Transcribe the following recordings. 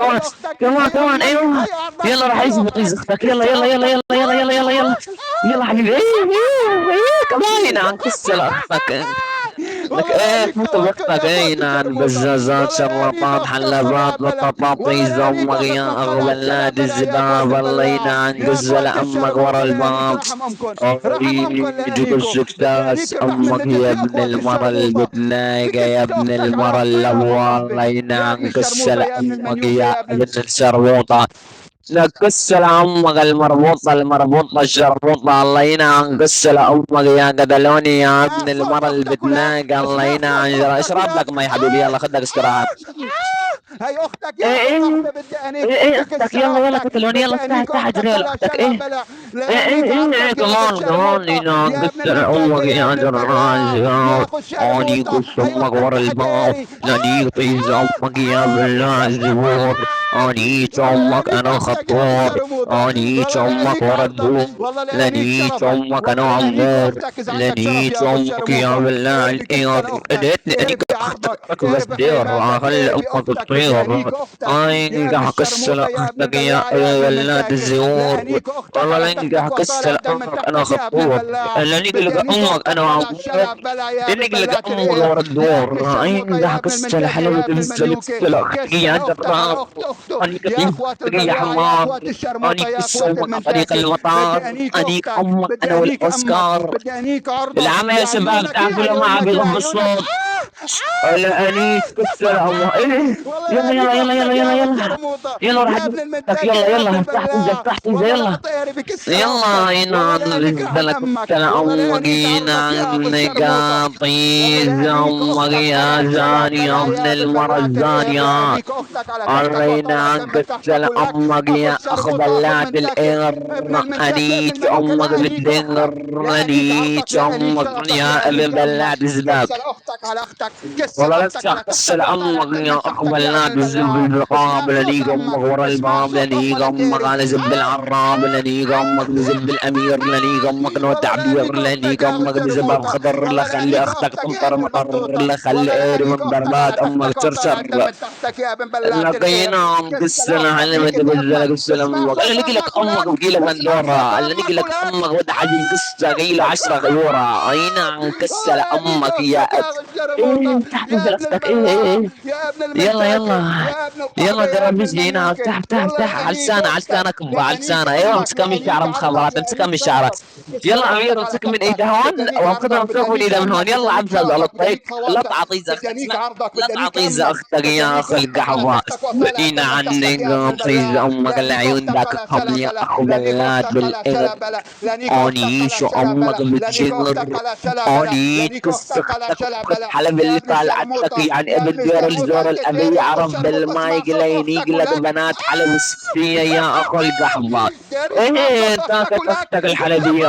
كمان كمان كمان ايوه. يلا راح يزبط اختك. يلا يلا يلا يلا يلا يلا يلا يلا. يلا حبيبي ايه ايه ايه كمان عن كسر اختك. لك ايه فوت باختك ايه عن بزازات شربات حلبات بطاطا زمر يا اغبلاد الزباب الله ينعن قزل امك ورا الباب. جوز كاس امك يا ابن المرة البتلاقة يا ابن المرة اللبوة الله ينعم كسل امك يا ابن الشربوطة. لا كسل امك المربوطة المربوطة الشربوطة الله ينعم كسل امك يا قدلوني يا ابن المرة البتلاقة الله ينعم. اشرب لك مي حبيبي يلا خد لك استراحة. هي اختك ايه ياخذ ايه قحبه. بدي ايه انيك ايه اختك تكسر يلا يلا اختك. كتلوني يلا بدي افتح انيك افتح اختك اجري ولا اختك شلا ايه. بلا. ايه لانيك ايه ايه عرضك يا ابن كمان كمان الشرموطه هنا يا ابن كسر المنتكه امك يا يا ابن جراج. البلا يا اخو اني الشرموطه. هي قسمك اختك ورا الباب تحكيري. لاني طيز امك يا بلا الزبور. اني والله امك لانيك انا اختك يا ابو خطور. الشرموطه. اني والله امك لانيك ورا عرضك. الدور. والله لانيك لاني شرفك. امك انا والله لانيك عمور. اختك اذا عندك شرف لاني يا اخو امك يا الشرموطه. بلا اعرف الاياد. بكسر اختك. اديتني اني اعرف اختك بعرضك. بس اعرف دير بحيماتك. خلي اعرف امك اختك. بدي تطير. انيك اختك يا ابن انقح كسر الشرموطه يا ابن اختك يا البلاعه يا ابن ولاد المنتكه. لا الزيور. انيك اختك والله على لنقح تختك كسر وطالع دم من امك انا تحتك يا ابن خطور. البلاع. الا بدي نقلق انيك امك اختك انا بلا عمور. شلع بلا يا ابن نقلق بلاعه امك القير ورا يا ابن الدور. الشرموطه يا انقح ابن كسر المنتكه يا حلاوة ابن نزل المنيوكه. كسر اختك يا كسر اختك على جرار. اخت اخته اني يا كتير اخوات يا البلاعه يا حمار. اخوات الشرموطه اني يا كسر اخوات امك على طريق المنتكه. بدي المطار. انيك انيك اختك. امك بدي انا انيك امك. والاوسكار. بدي انيك عرضك بالعمى يا شباب لعيونك تعرفوا لو ما عم لعيونك بيغض لعيونك. الصوت. لا انيس كسر الله ايه. والله يلا لانيك يلا يلا يلا اختك يلا يا ابو يلا. الشرموطه يلا راح يا ابن اجيبك المنتكه يلا يا ابن يلا تحت انزل البلاع. تحت انزل والله يلا. العطيري بكسر اختك. يلا والله ينام لانيك نزلك امك. كلا والله امك لانيك عرضك يا ابو ينام الشرموطه. والله قاطي لانيك امك اختك يا بلا شلع زاني يا بلا ابن يا ابن المرة بلاعة القير. الزانية. لانيك اختك على تختك وطالع أرينا الدم من قتل تحتك ولك. أمك اخو يا الشرموطه اخو أخبلات المنتكه. الإر. ابن المنتكه ابن أنيت المنوكه. أمك لا انيك اختك. بالدنر. لا انيك أنيت عرضك لا انيك أمك شرفك يا لا ابن انيك امك. بلاد الزباب. كسر اختك على اختك. كسر والله اختك لسه على كسر تختك وطالع امك الدم يا من تحتك يا ابن اخبلات الزب البلاعه. الرقاب اسمع صوت لنيق امك امك. ورا اسمع الباب صوت ام لنيق امك القيري. على زب العراب لنيق امك بزب الامير لنيق امك نو والله تعبير لانيك اختك لنيق يا ابو امك بزباب الشرموطه. خضر لا والله خلي لانيك اختك اختك يا تمطر ابن مطر البطوطه. لا خلي والله قيري لانيك من اختك على برباد امك تختك وطالع الدم ترشر. من تحتك يا ابن بلاعه القير. لقينا كسر قسنا اختك علم لقيت تبزل امك. قسنا اسمع امك صوت انا لقي امك لك امك ولك. وقي لك اسمع صوت اندورا انا لقي امك لك ولك. امك وده حاجه قصه قايل 10 غيورة اي نعم والله كسل لانيك امك يا اختك يا ابو الشرموطه. ايه تحت يا انزل ابن اختك ايه البلاع ايه. يا ابن يلا المنتكه يلا يا ابن يلا القحبه يا ابن جربيش هنا المنيوكه. افتح افتح والله افتح على لانيك لسانه على اختك. لسانك كبه على لانيك لسانه ايوه امك. امسك من لانيك الشعر عرضك. مخابرات امسك من لانيك الشعر. شرفك. كسر يلا امير اختك على امسك من تختك. ايده هون بدي انيك وانقذها عرضك. بدي امسك من انيك ايده من امك. هون بدي يلا انيك عبزز على شرفك. بدي الطريق. انيك لا خواصك. تعطيزك بدي انيك اسمع. عرضك. لا بدي انيك تعطيزة امك. اختك بدي يا انيك اخي اختك على القحبه. تختك وطالع إن الدم من تحتك عنك يا ابن طيز البلاع. امك لانيك العيون اختك ذاك على شلا قبل يا بلا. اخو لانيك بلاد اختك على شلا بالإغر. بلا. لانيك اختك على انيش شلا امك بلا. لانيك اختك بالجغر. على شلا بلا. اني لانيك تكس اختك على اختك شلا وقت بلا. حلب يا اللي ابن طالعتك الشرموطه. يعني يا ابن ابن دير الشرموطه الزور الكتير الابي يا ابو عرب الشرموطه. اسمع بالماي صوت قليني اختك لك ولك. بنات حلب الصفية يا اخو القحبة. دير اسمع ايه صوت طاقة اختك ولك. اختك الحلبية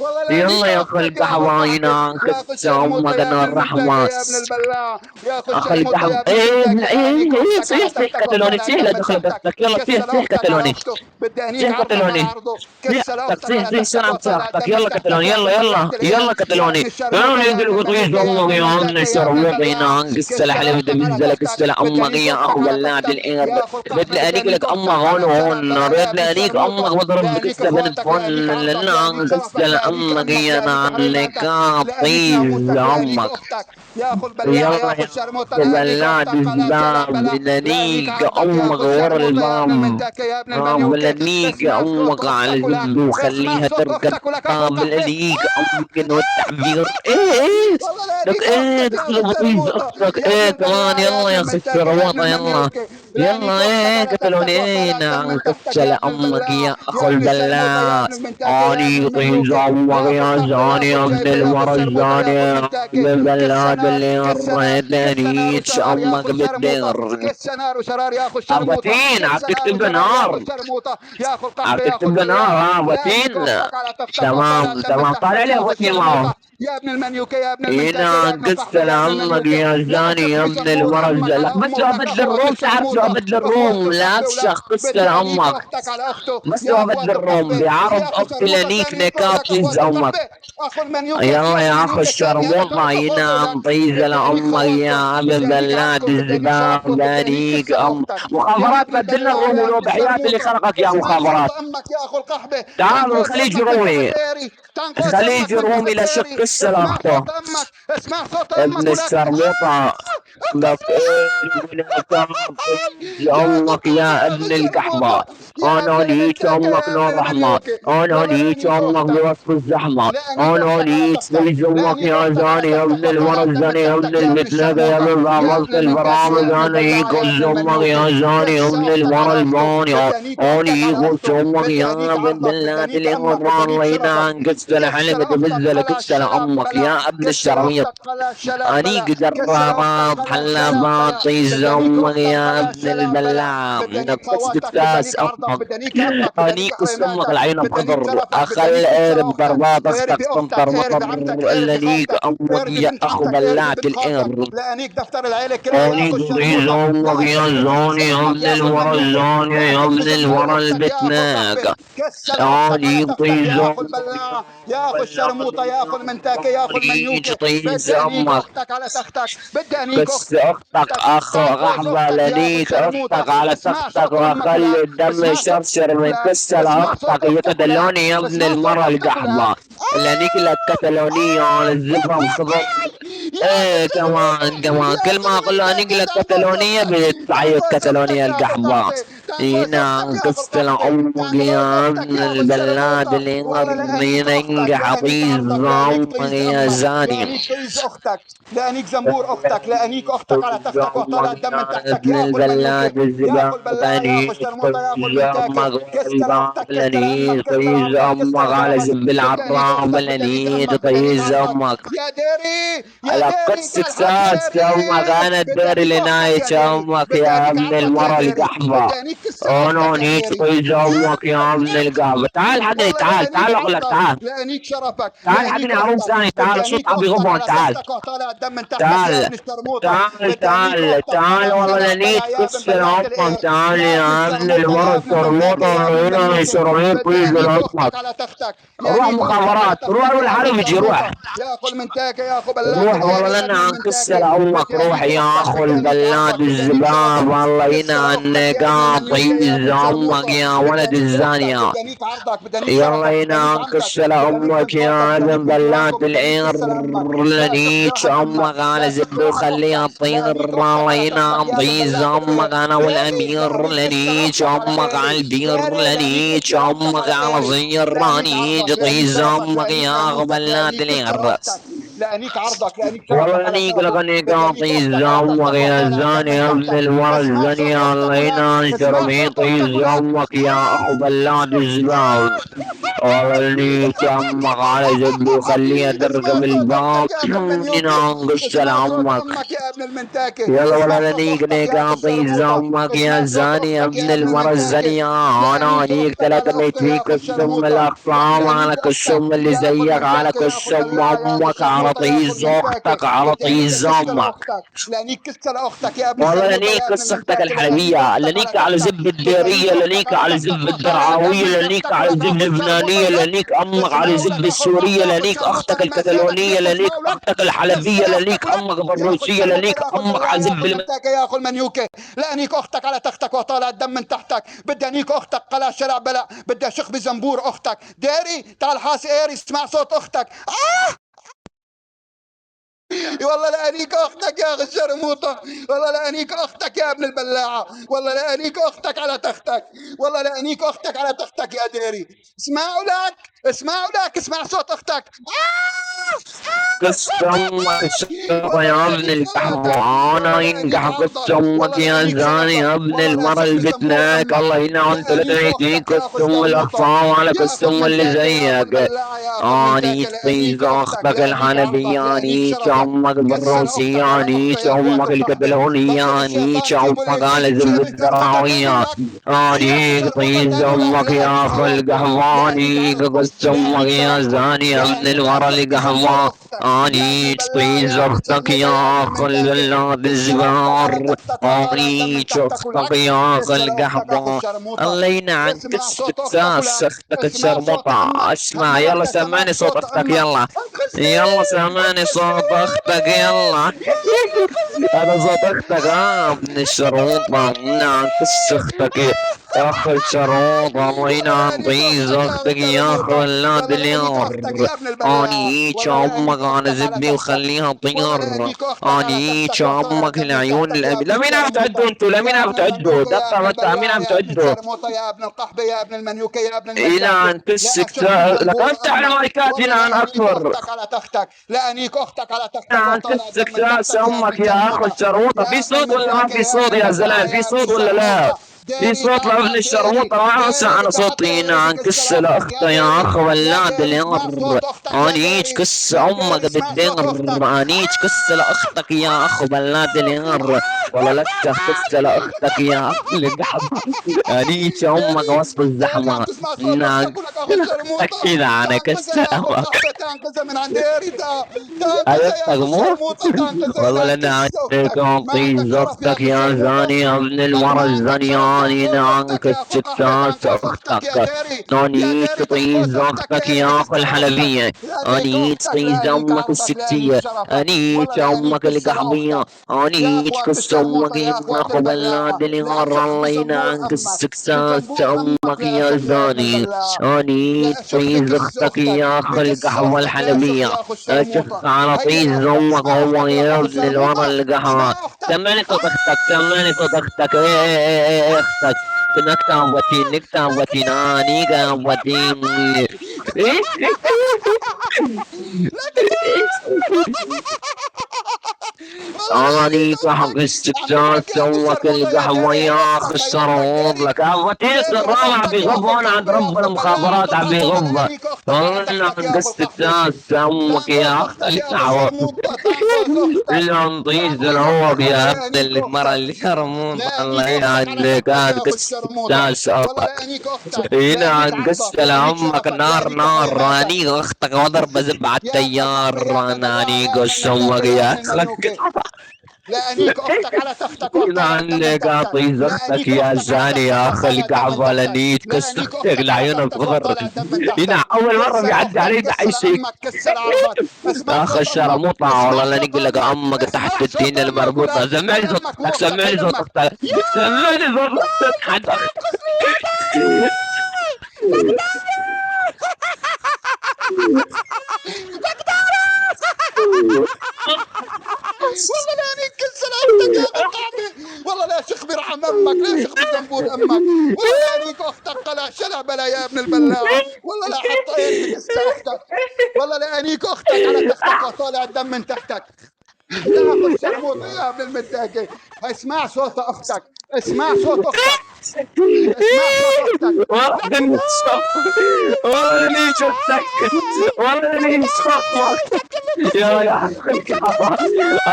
والله لانيك يلا يا اخو اختك يا ابو القحبة الحاكم هنا يا اخو كتس الشرموطه امك يا انا ابن المنتكه الرحمة. يا ابن البلاع يا اخو اخو الشرموطه القحبة يا ابن ايه المنتكه لانيك ايه اختك على صيح صيح تختك قتلوني وطالع صيح الدم لا من دخل تحتك. قتلك يلا صيح كسر صيح اختك على قتلوني. اخته. بدي انيك صيح عرضك على قتلوني. عرضه. صيح كسر اختك اختك صيح على صيح تختك سلام وطالع اختك الدم من يلا تحتك قتلوني يا يلا ابن بلاعه يلا القير يلا يا ابن قتلوني. الشرموطه انا يا ابن يقول قطيش المنتكه يا ابن امك يا ابن المنتكه يا ابن الشرموط البلاع. هنا قصة كسر الحلف اختك على دبزلك تختك. قصة بدي امك انيك يا اختك اخو على بلاد تختك الارض. يا اخو رد القحبه. لي بدي انيك انيك لك امك اختك هون على شلع وهون بلا يا رد ابن لي انيك امك الشرموطه. بضرب لانيك بقصة بنت اخواتك لانيك فن عرضك لانيك لنا شرفك قصة لانيك امك امك يا لانيك نعنك حريماتك لانيك طيز ناموسك لانيك امك. اختك يا اخو البلاعه يا يلا اخو يا الشرموطه اخو لانيك بلاد اختك على شلا الزباب بلا. لانيك لنيك عرضك يا امك اخو ورا الشرموطه يا ابن الباب. المنتكه يا ابن المنيوكه. بلنيك اسمع صوت امك على اختك ولك. جد اسمع وخليها صوت تركب. اختك ولك اخو القحبه. بلنيك امك والتعبير ايه ايه. والله لك لانيك ايه اختك يا ابو دخل بطيز الشرموطه اختك يا ابن ايه كمان البلاعه يا يلا ابن يا اخي المنتكه يا ابن الشرواطه يلا. المنيوكه. لانيك يلا اختك ايه على قتلوني تختك ايه وطالع الدم نعم من تحتك يا كسل ابن امك البلاع يا يا اخو ابن الشرموطه يا البلاد. ابن المنتكه يا ابن اني طيز المنيوكه امك يا اخو يا القحبه يا زاني اخو يا ابن الشايفه يا اخو المرة الشرموطه يا اخو الزانية. المنتكه. ببلاد كالسنار اللي كالسنار كالسنار ريتنيش وشرار يا اخو امك الشرموطه بالدغر. كالسنار وشرار يا اخو الشرموطه ابوتين عم كالسنار تكتب وشرار يا اخو نار. الشرموطه يا اخو عم القحبه يا اخو تكتب لي نار البلاعه ها لانيك ابوتين. اختك على تختك وطالع تمام الدم من تمام طالع تحتك لي يا اخو ابوتين معه. الشرموطه. يا ابن المنيوكي يا ابن المنتاكي يا ابن يناقص قحبة يا ابن عمك المنيوكي. يا لا زاني يا شخبي ابن زنبور المرز، عمك على لك بس امك بدل اخوك الروم، تعرف شو الشرموطة بدل اخوك الروم، لا القحبة ولك تشخص بدي اريك لامك. اختك على اخته بس يا هو اخوات بدل الروم القحبة بعرض يا اخو اختي شرموطة لنيك الثاني يطلع لك نكات اخوات امك. القحبة اخو المنيوكي يلا يا ابن يا اخو المنيوكي الثاني هذا الشرموطة طلع اخوته ينام ولك طيزة بدي اريك لامك خواتكم يا ابن بدي اريك بلاد عزكم بدي اريك الزباب شرفكم بدي اريك لانيك كسر اختك يا ابن مخابرات بدلنا البلاعة الروم يا ولو ابن بحياتي اللي الشرموطة خلقك يا اسمع صوت مخابرات. امك يا اخو القحبة تعال تنقص الخليج امك من تحت رومي، ديري تنقص الخليج امك من تحت رومي لشق ديري اسمع السلاخته. صوت امك اسمع صوت ابن امك ولك الشرموطة لك ايه يا امك دماغي يا يا اخي ابن القحبة. الشرموطة يا انا ابن نيت المنتكة امك يا ابن نور رحمة، المنيوكي انا والله نيت لانيك امك اختك بوصف الزحمة، لانيك انا اختك على نيت تختك في امك لانيك يا اختك على زاني يا تختك ابن وطالع الدم من المرزاني يا ابن تحتك يا ابن المتلاقى يا الشرموطة ابن يا ابن ضابط المنتاكي يا البرامج، ابن انا البلاعة يا يقول ابن امك المنيوكي يا زاني يا كس ابن اختك المر على اخته الباني. بدي انيك انا اختك على يقول اخته امك بدي يا انيك ابن عرضك بدي بلاد انيك امك بدي الامران انيك شرفك لينا انقذت بدي الحلم اكسر اختك تبذل قلع كسل الشلاب امك بلا يا ابن كسر الشرميط. اختك قلع الشلاب اني بلا كسر اختك قدرات قلع الشلاب حلبات بلا بدي انيك يزم اختك يا قلع ابن الشلاب بلا البلاع بدي انيك نقص خواتك بدي قساس انيك عرضك امك. بدي انيك كرمك بدي اني انيك قص امك حريماتك العين بدي انيك بخضر شرفك بدي اخل انيك كسر ارب اختك ضربات ايري اختك باختك تمطر ايري مطر بعمتك ايري لنيك بخالتك امك ايري يا ببنت اخو عمتك ايري بلات ببنت خالتك الارض. لانيك دفتر العيله كلها يا اني اخو قريز الشرموطه امك لا يا شخبي زاني بنفس يا امك ابن يا اخو الورا المنيوكي الزاني لا يا شخبي ابن زنبور الورا اختك يا اخو القحبه البتناك. كسل اختك على اني تختك قريز يا اخو امك البلاعه يا يا اخو بلاد الشرموطه يا اخو المنتاكه يا اخو الارض المنيوكي طيز بدي انيك امك. اختك على تختك بدي انيك كس اختك اختك اخو تنقص غحبة اختك يا اخو لنيك الشرموطه اختك على اسمع تختك صوت امك وخلي ولك الدم اسمع صوت يشرشر من ولك كس اسمع لاختك صوت اختك ولك يقتلوني يا ابن اسمع صوت المرة اختك ولك القحبة. لنيك لك قتلوني على الزفة بخبر. يا اخو ايه الشرموطه كمان يا كل اخو ما اقول له انيك المنتاكي لك تنقص قتلونية اختك بتعيط تنقص اختك قتلونية يا اخو القحبة. القحبه تنقص اختك ينام يا اخو قصة القحبه امك تنقص يا اختك ابن يا اخو البلاد الشرموطه اللي والله لانيك اختك ينجح لانيك حطيز عرضك لانيك امك طيز يا امك زاني. لانيك طيز اختك لانيك زنبور اختك لانيك اختك على تختك وطالع جمك الدم من يا تحتك ابن يا اخو المنيوكي البلاد يا اخو الزباب البلاعه يا اخو بني الشرموطه يا اخو المنتاكي جمك كسر والباب اختك كسر امك لني كسر طيز عرضك امك كسر على شرفك زب بدي انيك العرام اختك بدي انيك لني امك بدي انيك طيز عرضك امك. يا ديري يا على ديري قدس تعال حاس كساس امك ديري انا بدي الدار انيك اللي اختك يا نايت ديري امك بدي يا انيك ابن عرضك يا المرة ديري القحبة. بدي انيك كسر انا اختك يا نيت ديري طيز امك يا ابن القحبة. تعال حقني، والله تعال لانيك تعال اقول لك عرضك تعال. لانيك شرفك تعال لانيك حقني عروس اختك ثاني، تعال بدي صوت انيك ابي اختك غضبان، على تعال تختك وطالع الدم من تحتك يا تعال ابن الشرموطه تعال بدي انيك تعال اختك تعال قلع والله الشلاب بلا لنيت يا ابن كسر بلاعه امك. الاير تعال يا ابن يا ابن الشرموطه يا ابن الورد المنتاكه الموطن يا ابن هنا المنيوكي شرميط بدي انيك ينزل امك. اختك على تختك يا روح انيك اختك على مخابرات، روح تختك روح يا ابن الحرب يجي روح. الشرموطه يا اخو المنتاكه يا اخو بلاك روح الاير والله يا ابن لنا نكسر المنتاكه امك، بدي روح انيك يا اختك اخو بدي انيك البلاد عرضك بدي انيك الزباب شرفك والله كسر هنا اختك يا ابن النقاط المنيوكي يا ابن امك الشرموطه يا بدي ولد انيك اختك الزانية. بدي انيك عرضك بدي انيك شرفك يلا بدي انيك هنا عمتك نكسر بدي انيك امك بنت خالتك يا بدي ابن انيك بنت عمك بلاد بدي انيك العير. كسر امك لا شخ لنيتش براحك امك امك على لا شخ زب براحك وخليها اختك تطير. لانيك اختك الله على تختك ينام يا ابن طيز بلاعه امك الاير انا ديري والامير. لانيك كسر لنيتش اختك على امك على ايري البير. ديري لانيك لنيتش كسر اختك امك على على ايري صغير. لانيك عرضك رانيج لانيك طيز شرفك امك لانيك يا شرموطك غبلات لانيك كسر العير. اختك لانيك عرضك لانيك شرفك والله على نيك تختك لغني بدي انيك قاطي اختك على زمك تختك يا وطالع الدم زاني من يا ابن تحتك المرة اسمع الزاني. صوت اختك الله ولك يناشر اسمع صوت ميطي اختك ولك زمك يا اخو بلاد الزباب. والله نيك امك على زبي وخليها اسمع تركب صوت الباب. اختك يا اخو المنيوكي ينقص اسمع صوت لامك. امك يا ابن المنتاكي يلا اسمع ولا صوت نيك اختك يا اخو نقاطي الشرموطه زمك يا اسمع صوت زاني يا اختك ابن يا ابن المرة المنتاكي الزانية. انا لانيك نيك اختك على ثلاثة اخته يا ميتيك اخو السم الشرموطه الاخصام لانيك على اختك السم اللي يا اخو زيك على المنتاكي يا اخو السم بلاعه يا اخو امك على الشرموطه يا اخو طيز المنتاكي اختك على بدي انيك طيز كسر امك. اختك لانيك كسر اختك يا ابن والله الشرموطه لنيك يا ابن قص اختك المنتاكي لانيك الحلبية، اختك على لنيك على تختك زب بدي الديرية، انيك اختك لنيك على على تختك زب وطالع الدم الدرعاوية، من لنيك تحتك على ولك زب اخو الشرموطه اللبنانية، ولك لنيك امك على اسمعوا زب لك اخو القحبه السورية، يا اخو لنيك الشرموطه اختك لما اسمع الكتالونية، صوتك لنيك اسمعوا لك اختك كسر الحلبية، اختك لنيك ولك امك يا اخو بالروسية، الشرموطه لنيك يا اخو امك البلاعه على يا زب اخو المنتاكه يا اخو المنيوكه لانيك اختك على تختك وطالع الدم من تحتك بدي انيك اختك قلع شرع بلا بدي اشخ بزنبور اختك ديري تعال حاس ايري اسمع صوت اختك والله لانيك اختك يا اخي الشرموطه والله لانيك اختك يا ابن البلاعه والله لانيك اختك على تختك والله لانيك اختك على تختك يا ديري اسمعوا لك اسمعوا لك اسمع صوت اختك كس امك الشرطة يا ابن القحوة، انا ينقح كس امك يا زاني يا ابن المرة اللي بتلاك، الله يلعن ثلاثيتي كس ام الاخصام على كس ام اللي زيك. اني تطيز اختك الحلبياني امك بالروسياني امك الكبلونياني امك على زب الدراوية. اني تطيز امك يا اخ القهواني قص امك يا زاني يا ابن الورى القهوة. اني تطيز اختك يا اخ البلاد الزبار. اني اختك يا اخ القهوة. الله ينعم كس كساس اختك الشرموطة. اسمع يلا سمعني صوت اختك يلا. يلا سمعني صوت اختك يلا. هذا صوت اختك ابن الشروطة. نعم كس اختك يا اخ الشروطة. الله ينعم طيز اختك يا اخ ولاد اليار. اني امك انا زبني وخليها طير. اني امك العيون الابي. لا مين عم تعدوا انتوا؟ لا مين عم تعدوا؟ دقة متى مين عم تعدوا؟ يا ابن القحبه يا ابن المنيوكه يا ابن إلى أن تسك لك أنت على مايكات إلى أن أكبر. اختك على تختك، لانيك اختك على تختك إلى أن تسك راس أمك يا أخ الشرموطة. في صوت ولا ما في صوت يا زلمة؟ في صوت ولا لا؟ في صوت لابن الشرموطة ما أنسى أنا صوتي. إن عن كس الأخت يا أخ ولاد الير. أنيش كس أمك بالدير. أنيش كس لأختك يا أخ ولاد الير. والله لك كس لأختك يا أخ القحب. أنيش أمك وسط الزحمة. نعم أكيد أنا كس أمك. من عند اريتا أيتك مو والله لنا عندك أعطي زوجتك يا زاني يا ابن المرة الزنياني. نعنك الستات أختك. ناني تطيز زوجتك يا أخ الحلبية. أني تطيز أمك الستية. أني أمك القحبية. أني كس أمك يا أخ بلاد الغر. الله ينعنك السكسات أمك يا زاني. أني تطيز أختك يا أخ القحوة الحلبية. اشوف على طيز امك هو يا ابن الورا القهوة. سمعني صوت اختك سمعني صوت اختك. ايه اختك نكتة وتين نكتة وتين اني وتين. اني كحق استكشاف سوك القهوة يا اخ الشرور لك وتين الرابع بيغض وانا عند رب المخابرات عم بيغض. والله عند استكشاف سوك يا اخ القهوة. اللي نطيش العوق يا ابن المرة اللي يرمون. الله يعلك عاد استكشاف سوك. هنا عن قصة لأمك نار نار. راني اختك وضرب زب على التيار. راني قصة امك يا اخك. لانيك اختك على تختك هنا عنك اعطي اختك يا زاني يا اخ الكعبة. لنيت كسرتك العيون بغضر. هنا اول مرة بيعدي علي دحيشك اخ الشرموطة. والله لا نقول لك امك تحت التين المربوطة. سمعني صوت اختك سمعني صوت اختك سمعني صوت اختك. والله لا نكل سلامتك يا بالقعبة. والله لا شيخ برحم امك لا شيخ بزنبور امك. والله لا نيك اختك قلع شلع بلا يا ابن البلاعة. والله لا حط ايدك اختك. والله لا نيك اختك على تختك وطالع الدم من تحتك. يا اخو الشرموطة يا ابن المتاكي. اسمع صوت اختك اسمع صوت اختك اسمع صوت اختك. والله اني شفتك والله اني شفتك يا اخ الكعبة.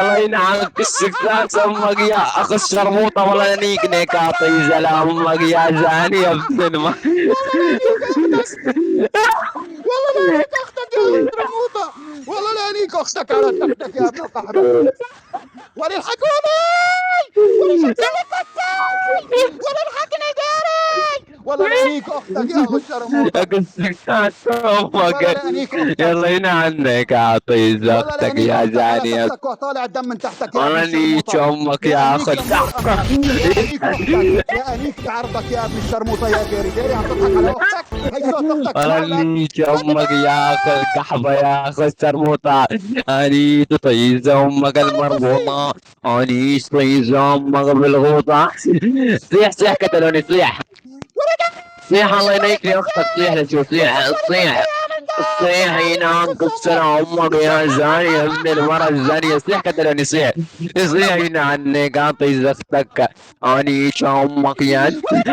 الله ينعمك السكات امك يا اخ الشرموطة. والله انيك نيك اعطي زلا امك يا زاني يا ابن الما. والله لا نيك اختك يا الشرموطة. والله لا نيك اختك على تختك يا ابن القحبة. وللحقوني وللحقني داري. والله لا نيك اختك يا اخو الشرموطة. السكات امك. يلا هنا عنك اعطي زوجتك يا زاني يا وطالع الدم من تحتك يا والله انيك امك يا اخ الكعبة. يا انيك بعرضك يا ابن الشرموطة يا ديري ديري عم تضحك على اختك. هي صوت اختك. والله انيك امك يا اخ الكحبة يا اخ الشرموطة. اني تطيز امك المربوطة. اني تطيز امك بالغوطة. صيح صيح كتلوني صيح صيح. الله ينيك لي اختك صيح لشوف صيح صيح صيح ينام كسر امك يا زاني يا ابن المرة الزانية، صيح كتلوني صيح. صيح عنك اعطي زختك اني امك يا ولا لاني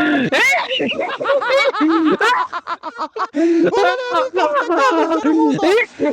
اختك يا اخي شرموطه يا ابن المداكه يا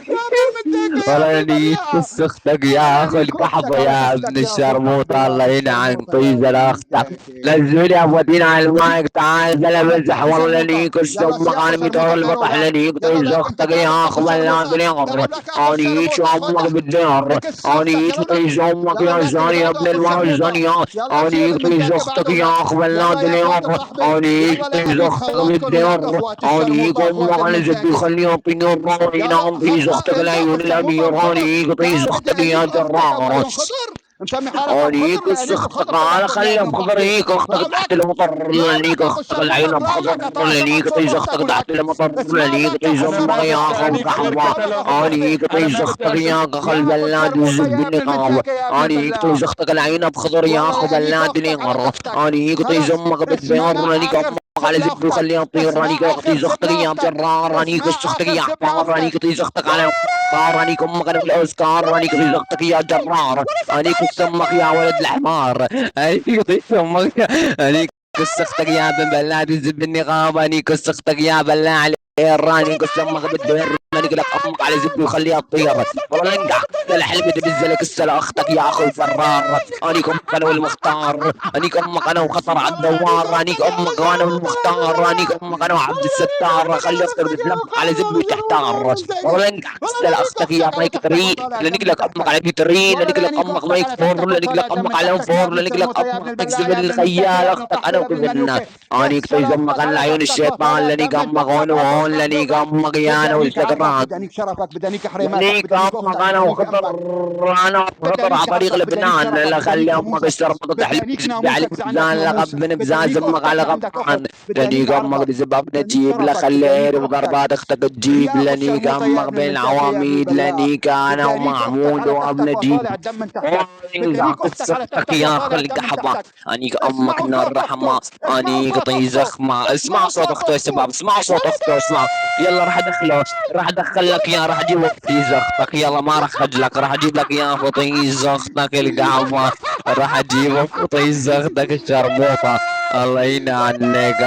ابن ولا نيت البلاعه. فسختك ولا يا اخو لاني القحبة اختك على يا ابن فختك يا اخو الشرموطة، الله القحبه ينعم شرموطه يا طيب ابن اختك. المداكه. نزلوني ابوتين على المايك، تعال بلا يلا مزح انتهي والله شرموطه، ليك يلا الشم يا اخو غانمي شرموطه تقول بدنا البطح نروح. لنيك يلا طيب لك انت اختك يا تعرف اخو اخو بلا شرموطه، دنيار. تعرف لك اخو اني شرموطه امك فتح بالديار. اكس اختك. اني يلا لك، طيب امك يلا يا لك زاني يا الغاق ابن اخو الماء شرموطه. الزانية. يلا شيل اني طيب المداكه بعد اختك يا اذنك. اخو بلا يلا يا اخوات دنيار. القحبه، اني يلا لا طيب ابي اختك خواتكم وياك بالديار. اخوات اني الشرموطه امك اخوات على زبي المداكه. يخليها طيار. يلا ينام في حطها زختك انزل العيون الشرموطه الامير. انخضر. اني طيب تعال بدي زختك يا انيك اختك ابو عيون جراس. خضر، مسمي حالك ابو انيك خضر لانيك السخط الخضر قال تبعكم يا ابن خلي بخضر الضحيه. هيك اختك تحت راجلك المطر لانيك راجلك اخو اختك العين الشرموطه، بخضر راجلك تعال لانيك تبعك صوت تيزختك اختك تحت ولك. المطر اسمع لانيك لك اخو تيزم انا ما يا الشرموطه، اخو بدي خلي القحبه. بالك اقتلوا، اخو القحبه. انيك انا ما بدي تيزختك يا يا خل اخو بلاد الشرموطه يا الزبني ابن قاب. المداكه يا ابن انيك البلاعه. تيزختك العين بخضر يا والله اخو لانيك بلاد اختك على نير. فختك. انيك خلص تيزمك اسمع بالدير لا لانيك اخر امك على سب زب لاختك. يخليها طير. انيك اسمع اختي اخر سب زختك يا لاختك. جرار. انيك اسمع زختك اخر يا سب حمار. لاختك. انيك تيزختك على طار. انيك امك انا بالاوسكار. انيك تيزختك يا جرار. انيك سمك يا ولد الحمار. انيك سمك. انيك كسختك يا بن بلاد الزب النقاب. اني كسختك يا بلاع الراني قسمك بالدير. اني لك امك على زب وخليها تطير. والله لنقع الحلم تبزلك السلا اختك يا اخو الفرار. انيك امك انا والمختار. انيك امك انا وخطر على الدوار. انيك امك وانا والمختار. انيك امك انا وعبد الستار. خلي اختك تتلبك على زب وتحتار. والله لنقع والله السلا لانيك اختك يا اختك على مايك تختك تري. وطالع لانك دم من لك امك تحتك. على بيتري. والله لانك لك لانيك امك اختك مايك على فور. تختك لانك وطالع لك دم من امك على تحتك يا فور. ابن لانك لك الشرموطه يا ابن امك تكذب البلاعه يا ابن المداكه الخيال يا ابن اختك انا القحبه من وكفنا. نوكه. انيك اخسر تيزمك اختك على العيون تختك الشيطان. وطالع لانك دم من امك هون تحتك اخو وهون. لانك الشرموطه. امك يا انا بدانيك عرضك، والسكران. بدانيك شرفك، بدانيك حريماتك، لانك بدانيك امك اختك، انا بدانيك وخطر. امك، انا وخطر بدانيك على طريق عرضك، بدانيك لبنان. شرفك، لا خلي بدانيك امك ناموسك، الشرطه تحلف بدانيك تسبي علي ناموسك اذا عندك بزان ناموس، لقب بن بزان بدانيك زمك على اختك اذا عندك اخت، غبان. بدانيك لانك امك عرضك، تسبب بدانيك تجيب شرفك، لخلي بدانيك اختك. بضربات اختك تجيب. يا اخو لانك الشرموطه يا امك ابن بين المداكه يا ابن العواميد. البلاعه. لانك انا بدانيك اختك ومحمود على تختك وابن جيب. وطالع دم من تحتك، بدانيك اختك على قصتك تختك يا وطالع دم خلق من حبا. تحتك. انيك امك اسمعوا نار صوت رحمة. اخته، اسمعوا انيك صوت طي اخته، زخمة. اسمع اسمعوا صوت صوت اخته يا اخته. شباب. اسمع صوت اخته. اسمع. يلا راح ولدي ادخله. راح ادخل لك يا راح اجيب طي زختك. يلا ما راح اخجلك. راح اجيب لك يا طي زختك القحبة. راح اجيب طي زختك الشرموطة. الله ينعنك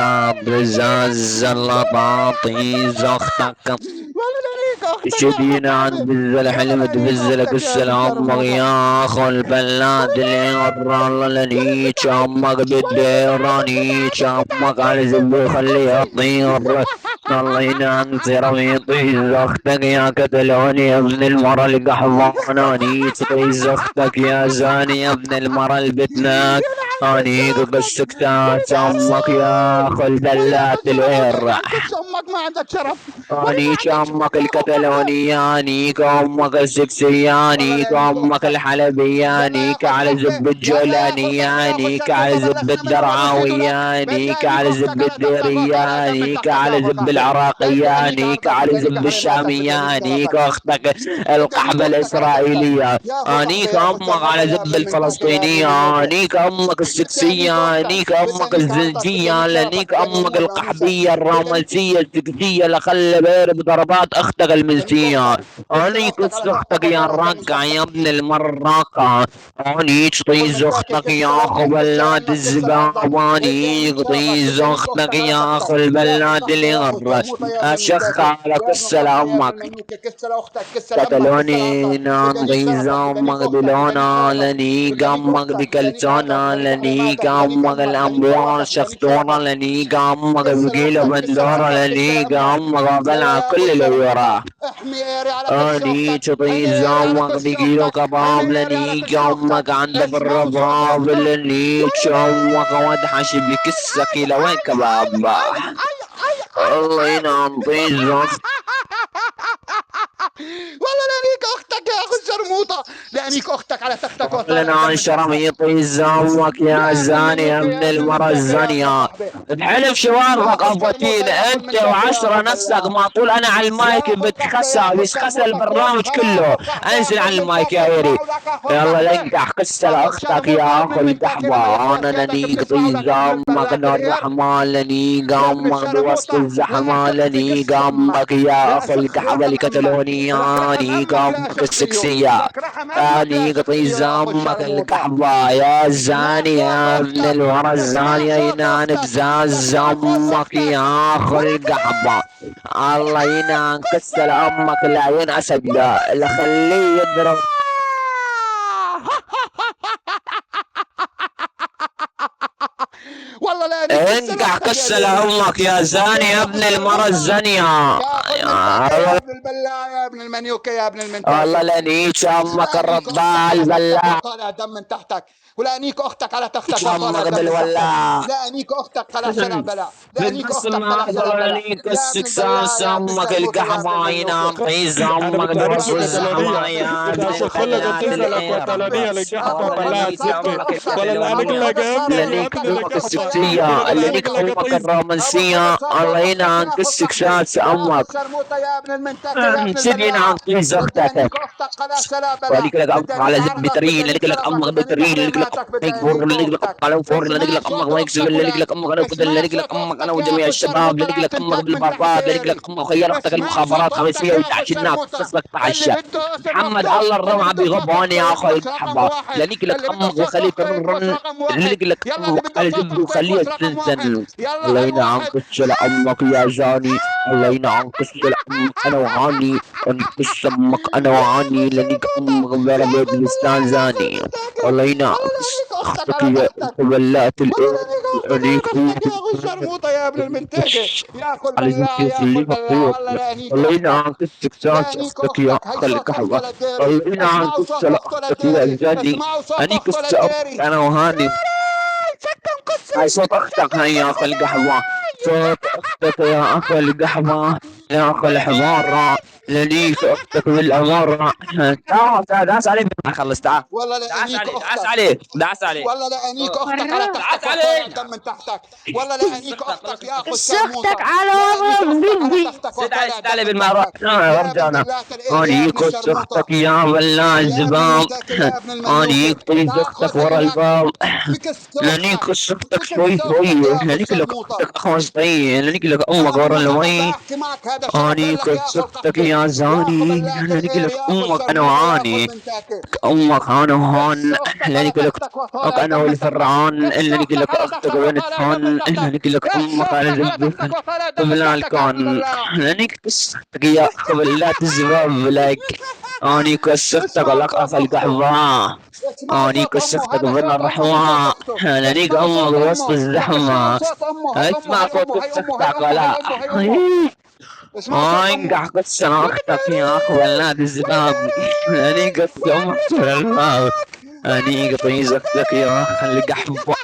بزاز اللطاطي زختك. ولدي اختك يا اخو شدينا عن القحبه. بزل ولا حلم لانيك تبزلك اختك يا ابن السلام الشرموطه. يا اخو البلاد اللي يغرى لني شامك بالديراني شامك على زبي خليها تطير. الله ينصر ويطيز اختك يا كتلوني يا ابن المرة القحضاناني تطيز اختك يا زاني يا ابن المرة البتناك. يلعن كس اني اختك، قصكتات ولدي امك يا اخو يا اخو البلاد الشرموطه الوير. يلعن كس امك ما عندك شرف. ولا اني لانيك امك اختك يا اختك. الكتالونياني كامك والله السكسياني لانيك كامك اختك. يلا يا الحلبياني اخو كعلى القحبه، زب يلا يا اخو القحبه يا اخو الجولانياني كعلى الشرموطه زب بلشنا من اول نزيدوا لك. الدرعاوياني بدانيك كعلى زب اختك على تختك وطالع دم من الديرياني تحتك يا كعلى اخو زب القحبه. بدانيك العراقياني عرضك، كعلى بدانيك زب حريماتك، بدانيك الشامياني شرفك، كاختك بدانيك القحبة اختك على تختك. الإسرائيلية. يا اخو قحبه انيك يا اخو امك شرموطه على يا زب ابن المداكه يا ابن الفلسطينية. النوكه. انيك امك بدانيك السكسية. اختك، انيك امك بدانيك عرضك، بدانيك الزلجية. شرفك، لانيك بدانيك امك ناموسك، القحبية بدانيك الرامسية السكسية لخلي بير بضربات اختك بدانيك المنسية. اختك. اكسر انيك اختك على تختك اختك يا وطالع دم من الرقع يا تحتك. ابن المراقة. انيك ابو طيز المداكه اختك يا كسر اخو امك، كسر بلاد عمك، كسر عرضك، الزباب. بدانيك انيك شرفك، طيز بدانيك اختك اختك على يا اخو تختك. يا اخو البلاد قحبه يا اخو اليغر. شرموطه يا ابن اشخ المداكه على يا ابن كسر القحبه يا ابن امك. المنوكه. كسر اختك، كسر امك، كسر عرضك، كتالوني بدانيك شرفك، نغيزامك بدانيك اختك، بدانيك دلونا شرفك، لني بدانيك قامك اختك، بدانيك عرضك، دكالتونا بدانيك لني حريماتك، بدانيك قامك امك، بدانيك الاموال شرفك، بدانيك شخصونا شرفك. لني قامك كسر بقيلة اختك، كسر بندورة عمك، كسر لني امك. قامك يلا بلع يا ابو كل اللي الشرموطه، وراه. احمي ايري على كس اني اختك، حمي تطيز ايري على امك كس بقيلة اختك، حمي كباب ايري على لني كس اختك. قامك عندك اسمعوا صوت الرباب اخته. لني امك وادحش بكسك اي لوين اي اي كباب. اي اي اي اي الله اي. ينعم طيز اختك. والله لانيك اختك يا اخو الشرموطه، لانيك اختك على تختك وطالع لنا الدم عن من تحتك. شرميطي زامك يا يا ابن زاني يا المنيوكي ابن يا ابن المرة المنتاكي يا ابن الزانية. صاحبي. بحلف شوارك ياخذ ابوتين شرموطه ياخذ انت منتاكي وعشرة ياخذ نفسك بلاع. ما طول انا على المايك ياخذ قحبه ياخذ بتخسى شرموطه البرنامج كله. ياخذ قحبه انزل ياخذ على المايك يا منتاكي ايري. اسمعوا لك ياخذ يلا قحبه. لنقح قصة ياخذ لاختك شرموطه يا يا ابن اخو المنتاكي لما القحبة. يخفى انا سيادك لنيك بنسمعوا لك يا ابن طيزامك البلاع ترير. الرحمن لني يا ابن قامك بوسط الشرموطه لا الزحمة تخفي لني قص امك. قامك يا لا اخو شخ القحبة رحم امك. لك الكتالونية رحم لني امك لا قامك شخ فيو. السكسية. لك رحم امك لا لني شخ فيو يا اخو طيزامك الشرموطه. القحبة يا زاني اسمع يا صوت ابن اختك. الورى اسمع الزانية صوت ينان اختك. بزاز اسمع صوت امك اختك. يا اخو ولا القحبة. الله ينان كسر امك لا ينأسد لا خليه يضرب. والله لا اني كسر انقع اختك يا كسر ديري. امك يا زاني يا ابن المرة الزانية. ياخذ منتاكي يا ابن البلاع يا ابن المنيوكي يا ابن والله المنتاكي. لنيك امك لانيك اختك الرضاع على تختك البلاع. وطالع دم من تحتك. ولانيك اختك على تختك وطالع امك دم من تحتك. بالولاع. لانيك اختك طلع شلع بلا. لانيك بتقسم اختك طلع معك شلع بلا. لنيك يا ابن السكساس البلاع يا ابن امك الشرموطه يا ابن القحبة المنيوكي. ينام طيز انا امك بتعرف بوصف والله لا اني كتالونية. الزحمة كختك. يا اذا ابن شخ لك اسمع البلاد القصة كلمة الإير. الكتالونية القحبة. القحبة اخذ والله بلا خذ لنيك صار صوت زبدة. امك اختك. ولا لا ابو نقول الكتالونية لك خذ صار امي صوت لنيك وابن اختك. امك القحبة. ولانيك السكسية ولا لا اختك. لنيك نقول لك امك طيب. ابو خذ الرومانسية. صار الله صوت اختك ينام ياخذ قحبة. السكساس ياخذ امك. شرموطة يا ابن المنتاكي يا ابن سيدي نعم البلاع. طيز بدي اختك. انيك اختك قلا شلا بلا. ولك لك بدي امك على انيك زب عرضك. بدي بترين انيك لك لك شرفك. امك بدي انيك بترين لك لك حريماتك. بدي امك فور انيك لك لك اختك. امك على فور لك اسمع لك امك صوت ما يكسب اختك لك ولان. لك امك انا وكذا اسمع لك لك صوت امك انا اختك وجميع ياخذ الشباب شرموطة لك لا لك امك تنتاك من تحت بالبرباد لك ايري. لك امك خيرتك اسمع صوت المخابرات اختك خمسية ياخذ 11 الناس شرموطة. تصلك اللي 12 بده اسم محمد اخته. الله اللي الرمعة بده صوت بغباني اخته يا اخو يكبس رقم الحبة واحد. لنيك لك اللي بده امك صوت وخليه اخته يكبس ترن رقم واحد. لك لك يلا اللي امك بده على صوت زب اخته وخليه يكبس رقم واحد. تنزل. الله يلا هن ينعم واحد. كسل امك يا جاني. الله ينعم كسل امك انا وهاني انكس امك انا يا وهاني اخو لنيك شرموطة. امك يا ضرب اخو بلسان البلاع يا اخو زاني. المنتاكي. الله ينعم والله لانيك اختك اختك على يا تختك. بلات والله الايه لانيك اختك على عليك تختك يا اخو الشرموطة يا ابن المنتاكي. يا اخو على زين البلاع كيف يا اخو اللي البلاع. مطيوب. والله لانيك الله اختك. ينعم كسك ساس لانيك اختك يا اختك. هي خلي صوت اخته قهوة. للديري. الله ينعم اسمعوا كسك صوت اخته اختك يا للديري. زاني. اسمعوا صوت اني اخته كسك للديري. انا وهاني. سكن هاي قدسي. صوت اختك هاي يا اخو القهوة. صوت اختك يا اخو القهوة يا اخو الحمارة. لنيك اختك بالامارة. تعال داس عليه ما خلص تعال. والله داس لانيك عليه داس اختك. عليه داس عليه. والله لانيك اختك على داس تحتك وطالع عليه. الدم من تحتك. والله لانيك اختك ياخذ سختك شرموطه. على لانيك اختك على ورا تحتك سيد وطالع علي الدم من بالمعروف تحتك. يا ابن رجعنا. بلات الإير يا ابن اني كنت الشرموطه. اختك يا بلا يا ابن الزبام. المنتاكي يا ابن اني المنيوكي. طيب اختك تاخذ ورا عينك. الباب. بكس لانيك اختك. اختك بكس شوي شوي اختك ياخذ لانيك لك شرموطه. اختك اخوص طي لانيك لك امك شرف ورا امك انا المي. بحكي معك. هذا شرف اني لك كنت ياخذ اختك قحبه. يا ياخذ زاني بلات لانيك الإير لك ياخذ امك انا شرموطه ياخذ وهاني. منتاكي. امك انا كس وهان اختك على لانيك لك تختك وطالع انا الدم من تحتك. والفرعون كس لانيك اختك لك على اختك تختك بنت وطالع الدم من هان تحتك. لانيك لك كس امك على اختك على ذنبك. تختك وطالع الدم من قبل تحتك يا ابن الكون البلاع. لانيك كسرتك يا قبلات الزباب لك. اني كسرتك اسمعوا لك صوت اخ اخته. القحبة. اسمعوا اني صوت امه. كسرتك هذا بين صوت امه مو صوت الرحمة. اخته. لانيك اسمعوا امك صوت بوسط امه. لك اسمعوا الزحمة. صوت امه. هي امه اسمع هي صوت امه هي امه هي اختك امه هي لا. امه هي امه. اسمعوا صوت امه. انقح كسر اختك يا اخ بلاد الزباب. اني قص امك على الباب. اني قطيز اختك يا اخ القحبة.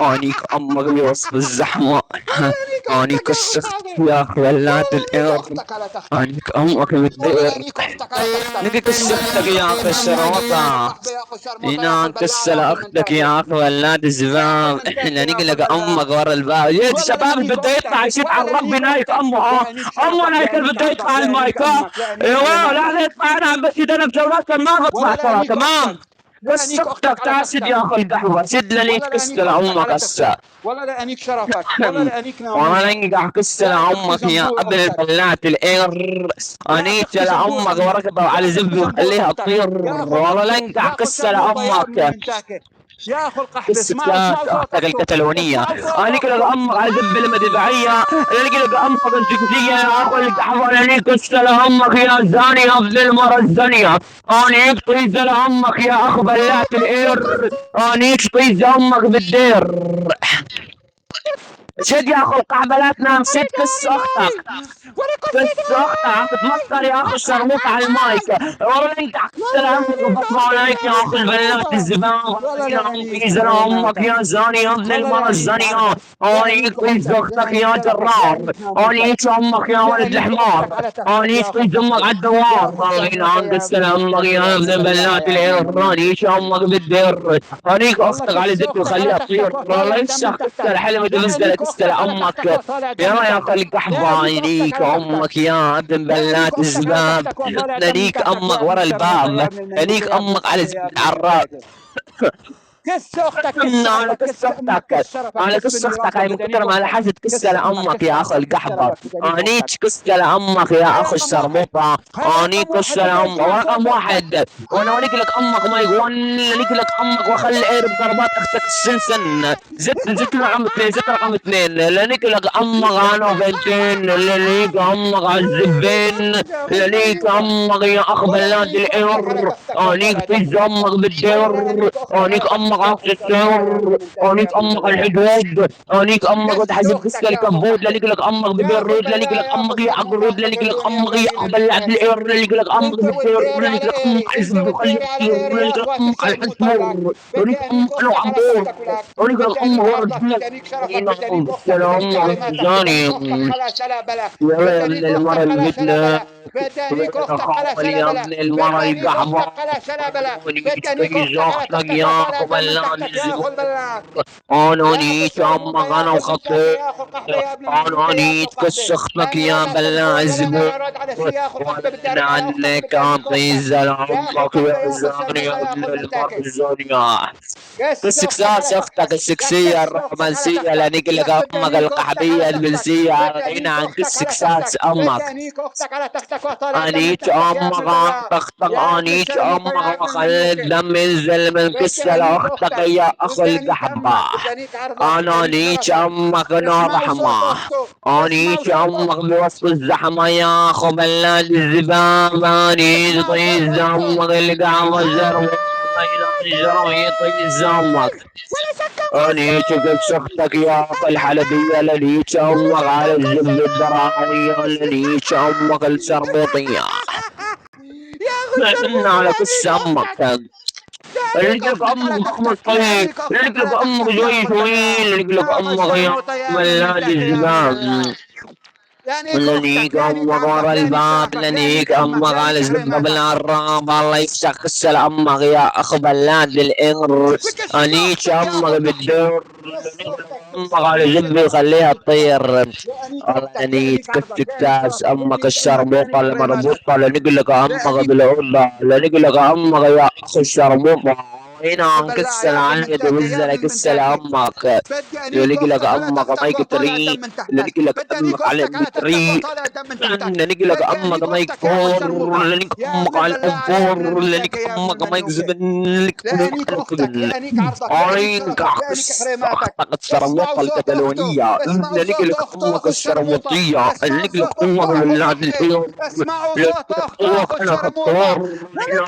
اني امك بوسط الزحمة. والله لانيك اني اختك يا اخو كسرت صاحبي. يا اخ بلاد والله لانيك الارض. اختك على تختك. انك امك والله بالدير. لانيك اختك على تختك. نقي كسرتك يا اخ ياخذ الشرطة. قحبه ياخذ شرموطه ياخذ إنان بلاعه كسر ياخذ اختك منتاكي. يا اخ ولاد ياخذ الزباب. منتاكي لنقي ياخذ لك بلاع. امك ورا الباب يا والله شباب اللي لانيك بده اختك. يطلع يشيد والله على الرب لانيك نايك اختك. امه. لانيك امه شرفك نايك اللي لانيك بده يطلع عرضك على لانيك المايك. امك لانيك ايوه حريماتك. لا يطلع انا عم بشيد انا بجولات ما بطلع والله ترى لانيك تمام. اختك. بس لانيك اختك اختك على تاسد تختك. يا اخي القهوه سد لي والله لانيك كسر اختك امك على هسه. تختك. والله لانيك شرفك. والله لانيك وانا ناموسك. انقع كسر لا تخفي امك يا زنبور قبل اختك. البلات الاير. لا انيت تخفي زنبور لامك امك. وركبه لا على تخفي زبده زنبور وخليها اختك. تطير. ياخذ والله لا قحبه انقع ياخذ كسر شرموطه يا ابن امك. المنتاكه. ياخذ قحبه. اسمعوا الستات اسمعوا صوت اختك اخته. الكتالونيه. اسمعوا صوت انا كده اخته. امك على زب المدفعيه. انا كده امك الجنسيه يا اخو القحوه. انا كسر امك يا زاني يا ابن المره الزانيه. انا طيز امك يا اخو بلات الاير. انا طيز امك بالدير. شد يا اخو القحبه لا تنام، شد كس اختك، وانا كس اختك عم تتمطر يا اخو الشرموط على المايك. والله انت السلام بطلع عليك يا اخو البلات الزبان. والله لعينيك يزن امك خريماتك، يا زاني يا ابن والله المرة لعينيك الزانية. عرضك، انيك لعينيك كل اختك، اختك لعينيك يا شرفك، جرار. لعينيك ناموسك، انيك امك يا ولد لعينيك اختك الحمار. على تختك يا انيك اخو كل امك على القحبه، يا الدوار. اخو والله الشرموطه ينعم يا ابن امك الشرموطه يا يا ابن ابن البلاعه بلات يا ابن العير. المميت. انيك امك بالدير. انيك والله اختك على كس ذكر اختك على خليها تطير. تختك وطالع والله الدم من يفشخ تحتك، كسر حلمة تفزلك لعينيك كسر اختك على تختك امك. وطالع يا الدم من يا اخي تحتك، القحبة لعينيك اختك عينيك على تختك، امك يا ابن لعينيك بلات اختك على الزباب. تختك وطالع الدم من نريك تحتك امك يا ابن ورا الشرموطه يا الباب. ابن الميموت نريك يا ابن امك على القحبه زبد يا ابن العراق. البهدل. كس اختك، كس على عرضك، كس قصة امك، اختك، كس شرفك، على كس قصة بني اختك ربك هاي من كثر بدنيك ما اختك، لحست كسة كس امك، لامك كس يا اخو عرضك، كس القحبة. شرفك بدنيك اختك. انيك كسة لامك يا هاي اخو رقم واحد، الشرموطة. هاي انيك رقم واحد، كسة بدي لامك اسمع ورقم صوت اختك. واحد. وانا وليك لك امك ما يقول لك لك امك واخلي قرب ضربات اختك السنسن. زدت رقم اثنين، زدت رقم اثنين لك لك امك انا وبنتين. لك امك على الزبين. يا اخو لك الميتة، امك يا اخو ولا بلاد لعينيك اختك على العر. تختك انيك وطالع دم تز من تحتك، امك ولا بالدير. لعينيك اختك على انيك امك تختك يا عكس اخو الشرموطة يا ابن السر. المنتهي يا انيك ابن امك البلاعة. الحدود. انيك امك كس وتحسب اختك كسر يا اخو الكبود. القحبة، لك لك امك يا اخو ببيروت. لك البلاعة لك يا اخو امك يا الشرموطة عقرود. لك لك احتقروني يا امك يا مغرينا اقبل لعب المهري. العير. لك لك امك انت بالدير. والديري لك على لك امك ايري، على انت زبد وخلي والديري على كثير. ايري يا لك لك اخوات امك على الشرموطة اللك. الحتمر. بدي لك امك انيك على اختك على عبور. تختك ولك، لك لك بدي انيك امك ورا عرضك، الجنة. بدي انيك شرفك، بدي نعم انيك اختك، بدي انيك السلام خريماتك، بدي الزاني. انيك اختك خلا شلا بلا، يا بدي ابن انيك المرة اختك خلا شلا البدلة. بلا، بدي انيك وين اختك خلا اخاول شلا يا بلا، ابن المرة بدي انيك القحبة. اختك خلا شلا بلا، ونيت بدي انيك كي اختك على زوختك تختك يا وطالع الدم من قبلان تحتك يا اخو الزبون. البلاك. انا يا اخو نيت الشرموطه امك يا انا اخو المنتهي وخطيت. يا اخو القحبه يا ابن انا الميموتة يا ابن نيت القحبه، كسختك لاني يا رد على بلاع التليفون ولا الزبون. انا رد على الشيء يا اخو القحبه، بدي ارد على اختك، ولعنك بدي انيك اعطي اختك زل يا اخو عمك القحبه يا يا اخو زاني الشرموطه يا يا ابن اخو المرة المنتكس. الزانية. كس اختك على السكساس اختك تختك، لك السكسية كس اختك على الرومانسية تختك، لانك لك لك بدي امك انيك اختك على القحبية تختك، البنسية بدي غنى انيك عن اختك على السكساس تختك، بدي امك. انيك اختك على تختك وطالع الدم من انيت تحتك يا ابن امك عن البلاع، تختك. يا ابن انيت الشرموطه يا امك ابن وخلي المنيوكه. الدم ينزل من بدي كسر انيك اختك اختك، يا اخو بدي انيك القحبة. امك، بدي انيك عرضك، بدي انا انيك نيت شرفك. امك نار اسمعوا صوت رحمة. اخته، اسمعوا انيت صوت امك اخته، بوسط الزحمة يا اخو بلاد الزباب. انيت اسمعوا صوت طيز اخته. امك القحبة الزرماء. الجرم يطيز امك. ولا سكر انيت كس اختك يا اخو الحلبية. لنيت امك على الزب الدراوية. لنيت امك الشرموطية. يا اخو الشرموطه على يا كس انيك امك. اختك، لانيك رجلك اختك على امك ضخم تختك، طويل. لانيك اختك رجلك على امك تختك يا زي اخو البلاع، طويل. رجلك يا اخو امك يا الشرموطه يا ابن ملاذ المنتكه يا ابن الزباب. البلاع. لانيك اختك، لنيك لانيك امك عرضك، ورا لانيك الباب. شرفك، لانيك لنيك امك، امك على لانيك زب قبل حريماتك. الراب. الله يفشخ كسل امك يا اخو بلاد الانر. بكس انيك اختك يا اخو امك القحبه، بالدور. كس لنيك اختك، امك كس على امك زب يا اخو يخليها الشرموطه، تطير. لانيك والله اختك، نيت لانيك عرضك، لانيك كتكتاس شرفك، امك لانيك امك، الشرموطه لانيك حريماتك. المربوطه. لنقلك امك لانيك بالعوضه. لنقلك امك يا اخو الشرموطه. هنا اخو عن البلاعه كسل يا ابن عني المنتاكه يا ابن توزلك كسل المنتاكه. امك. بدي انيك لنقلك اختك على امك ما تختك وطالع يقتري. الدم من تحتك، لنقلك بدي انيك امك على اختك على تختك المتري. وطالع الدم من تحتك، لنقلك بدي امك انيك ما اختك يا اخو يكفور. الشرموطه لنك يا امك ابن على البلاعه يا ابن الانفور. لنك المنتاكه يا ابن امك ما المنيوكه. يكذبن. لك امك لانيك على اختك، الكبن. لانيك عرضك، لانيك عينك شرفك، لانيك عكس حريماتك. اختك اسمعوا الشرموطه صوت اخته، الكتالونيه. اسمعوا صوت لنقلك اخته امك اخو الشرموطه، الشرموطيه. اسمعوا لنقلك صوت امك اخته اخو من القحبه، العدل. اسمعوا صوت لنقلك اخته اخو امك انا الشرموطه. خطور. ولك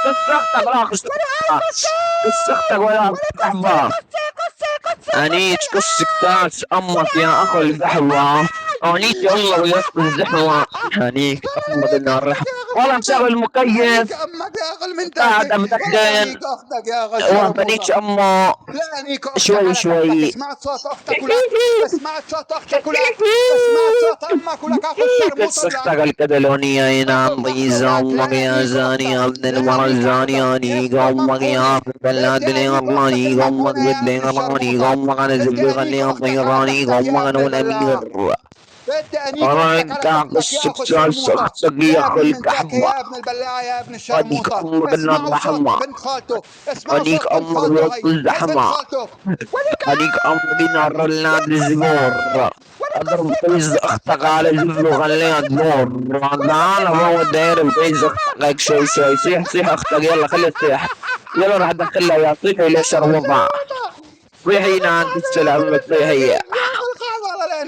كس اختك لا قصي، كس اختك ولا ولا قصي قحبه. قصي قصي قصي انيت قصي كسك تاس امك يا اخو القهوة. انيت يلا ويسط الزحمة. انيك امك لانيك النار رح. اختك يا اخو والله القحبه، مشغل المكيف. لانيك امك يا اخو المنتكه، قاعدة ولا مدقن. لانيك اختك يا اخو وهبنيك الشرموطه. امه. لانيك اختك شوي على تختك، شوي. سمعت صوت اختك ولك، سمعت صوت اختك ولك، سمعت صوت امك ولك اخو الشرموطه لك، كسختك الكتالونية اخو ينام القحبه ضيز ولك، امك يا لانيك زاني اختك، يا ابن المرة لانيك عرضك، الزاني. انيك افتح امك مطحونه، يا بلاد بدي انيك اختك اليراني. امك المطحونه يا ابن بالديراني. الشرموطه، امك انا بدي زبي انيك خليها اختك على طيراني. تختك امك يا ابن انا البلاع، والامير. بدي انيك اختك على انت تختك يا اخو قصة الشرموطه، شخصك يا يا اخو ابن المنتاكه، القحبة. يا ابن البلاعه، يا ابن اديك الشرموطه. امك النار اسمعوا صوت رحمة. بنت خالته، اسمعوا اديك صوت بنت امك خالته، بوسط هي هي بنت الزحمة. خالته. ولك اديك امك نار النادي قصي، الزبور. ولا اضرب قصي طيز قصي اختك قصي قصي على قصي جبل قصي وخليها قصي، تدور. ولا قصي تعال هو ماما الداير بطيز ماما اختك هيك شوي شوي. صيح صيح اختك يلا خليها تصيح. يلا راح ادخلها يا صيحي يا ليش اخو الوضع. الشرموطه، يا اخو صيحي عند القحبه يا ابن السلام صيحي. المنتكه، يا اخو القحبه،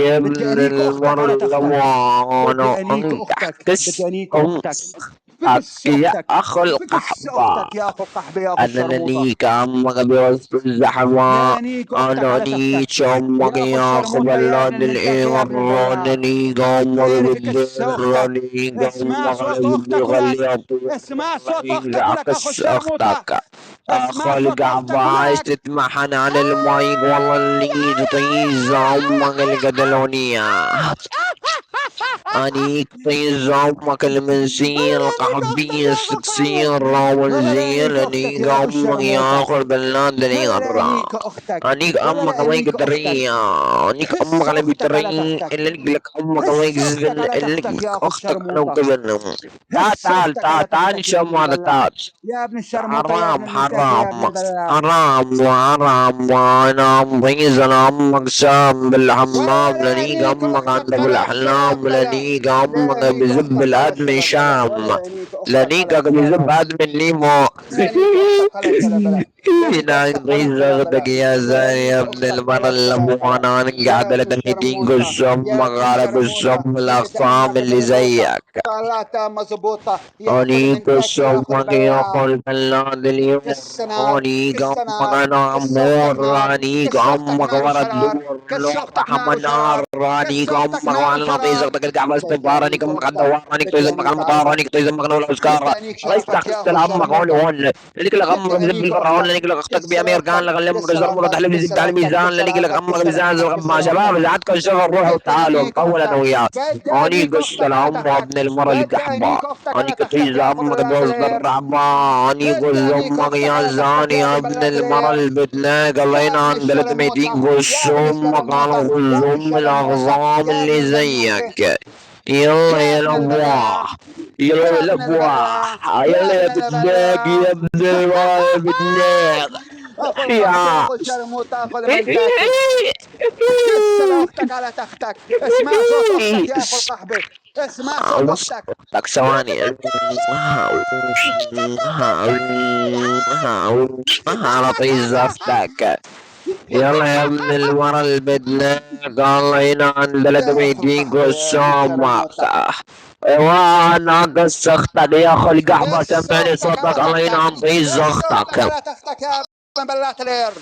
يا بدي ابن انيك اختك، المرة لا تختك. بدي اللوانة انيك اختك، انكحكس بدي انيك اختك. انسخ يا أخو فكس القحبة. اختك يا اخو القحبه يا اخو أنا الشرموطه. نيك أمك بوسط الزحمة. يا نيك اختك أنا على تختك نيك أمك يا اخو يا أخو الشرموطه يا ابن بلاد المنتف يا ابن الإيغار. أنا البلاع. نيك أمك غيري فكس بالدير. اختك. نيك اسمع أمك صوت اللي اختك ولك. يخليها تطير. اسمع الله صوت اختك ينزع ولك اخو قص الشرموطه. أختك. أخو اسمع صوت القحبة اختك عايز ولك. تتمحن عن المايك. والله اللي تطيز أمك القدلونية. أنيك طيز أمك المنسير غيرانيك اختك القحبية يا اخو القحبه. السكسير والزين. غيرانيك اختك أنيك يا اخو أمك يا الشرموطه. أخو البلاد الإيغار. غيرانيك اختك. أنيك أمك ما غيرانيك اختك. يقدري. أنيك أمك خس على اختك على بيتري تختك. اللي لك أمك ما خس اختك يقزن على اللي تختك لك يا اخو أختك أنا الشرموطه. وكبن. تعال هس تعال اختك تعال على تعال تختك يا ابن نشم هذا البلاع. تعال. يا ابن الشرموطه يا ابن حرام المنتهي يا ابن حرام البلاع. حرام وحرام. وانا مضيز انا امك سام بالحمام. ولا لنيك يعنيك امك اختك عندك على بالاحلام. الشلبلة. لنيك لا امك يعنيك بزب اختك على الادمي الشلبلة. شام. ولا يعنيك اختك لنيك على بزب شلبلة. ادمي نيمو. لا يعنيك اختك على شلبلة. لا يعنيك انا اختك على مضيز اخدك شلبلة. يا لا زاني يا يعنيك ابن اختك المرة على شلبلة. اللبوانة. انا قاعد يا ابن لك دين الشرموطة. قصم يا ابن على الشرموطة قصم اللي الاخصام دقنك اللي مزبوطة. زيك. طلعتها مزبوطة يا اخو أني المنتكي يا اخو قسمك يا البلاع. قلب البلاد اليوم. كس نار. أني كس قمك نار. أنا كس اختك عمور. نار. أني كس اختك قمك نار ورا وشرار. الدور كس لو اختك رحم نار النار. وشرار. أني كس اختك قمك نار وعلى نطي وشرار. زغتك الكعبة استغفار. أني بدانيك قمك اختك. الدوام. أني كتوزمك على بدانيك المطار. أني عرفك. كتوزمك نول الأوسكار. بدانيك الله شرفك يفتح يا اخو السلام مقولي الشرموطة. هون. اللي لك أمك بزب بدانيك القرعون. اللي اختك. لك أختك كس بأمريكان. راسك. لغلي كس مرزر مرة راسك. تحلف كس زبد على راسك. ميزان. كس اللي لك راسك. أمك كس بزان راسك. كس زغب شباب راسك. زعتكم الشغل. روحوا تعالوا بدانيك نطول أنا اختك. وياه. أني بدانيك اختك على قسم تختك. وابن المرة القحبة. بدانيك اختك أني على تختك كتيز يا اخو أمك بلات بوز العير. الرحمة. أني بدانيك قزمك اختك يا على تختك زاني يا يا ابن ابن بلات المرة العير. البتناق. الله يا ابن ينعم دلت ميتين الشرموطة. يا ابن قسمك على الشرموطة. يا ابن قزم الشرموطة. الأغضام يا ابن اللي البنوخي. زيك. يلا يا يا ابن البلاع. الأبواح. يلا يا يا ابن البلاع. الأبواح. يا يلا يا ابن بتناق البلاع. يا ابن المرة البتناق. اخو القحبة يا اخو الشرموطة اخو المنتاكي. كس اختك على تختك. اسمع صوت اختك يا اخو القحبة. اسمع صوت بص اختك. اختك يا ابن ثواني. على طيز اختك. يلا يا ابن الورا البدناك. الله ينعن دلت يا اخو بيديك القحبة يا ابن والسمك. الشرموطة. ايوه ناقص اختك يا اخو القحبة. كس سمعني اختك صوتك. على الله تختك. ينعم طيز كس اختك اختك. على تختك يا ابن بلات العير.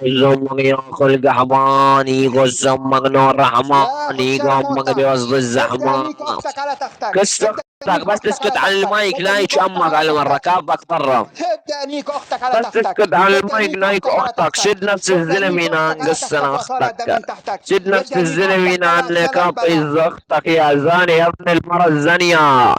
يقول ياكل قحباني. يقول سمك نور يا اخو رحماني. قامك الشرموطة. بوسط الزحمة. بدانيك اختك على تختك. قص اختك بدانيك بس اختك تسكت على عن تختك. المايك نايش بدانيك اختك امك على على مرة تختك. كافك برا. بدانيك اختك على بس تختك. تسكت عن المايك بدانيك نايك اختك على اختك. تختك. سد نفس بدانيك الزلمة اختك على نانقص تختك انا يا صار دم من اختك. تحتك. سد نفس بدانيك الزلمة اختك على نان شلبلة. كافي اختك يا زاني يا ابن المرة الزانية.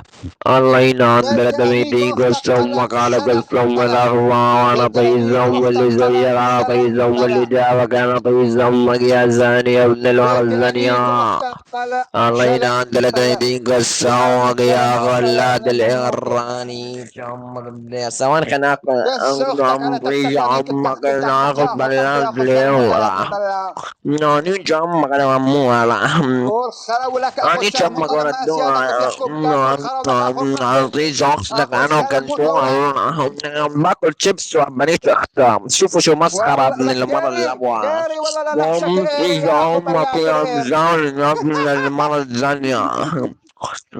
الله ينان بلد بدانيك بيتي اختك قص على امك على قص ام شلبلة. الاغوى. وانا طيز بدانيك ام اللي اختك على زي انا طيز ام اللي شلبلة. جابك. انا طيز امك يا زاني يا ابن المرة بدانيك الزانية. اختك على الله ينعم شلبلة. دلدين يا ابن قصاوك يا الشرموطة يا ابن غلاد المنوفي. الإيراني. شمك بدي ثواني خناق. بس اختك على عمري تختك يا ابن عمك كتك تحتك يا ناخد اخو القحبة يا بلاد اخو الشرموطة يا ابن ليورا. البلاع. ناني جمك أنا ممولا. والخرا ولك اخو أني جمك الشرموطة ورا لما اسيادك الدواء. بيحكوا بدار والخرا ولك اخو القحبة. أعطي شخصك اخو أنا وكان الشرموطة شو ولك. باكل شيبس وبنيت أختام. شوفوا شو مسخرة والله ابن لك المرة داري الأبوة. داري والله لا لحشك ومطي عيري يا اخو جمك بلات يا العير. مزال يا ابن المرة الزانية.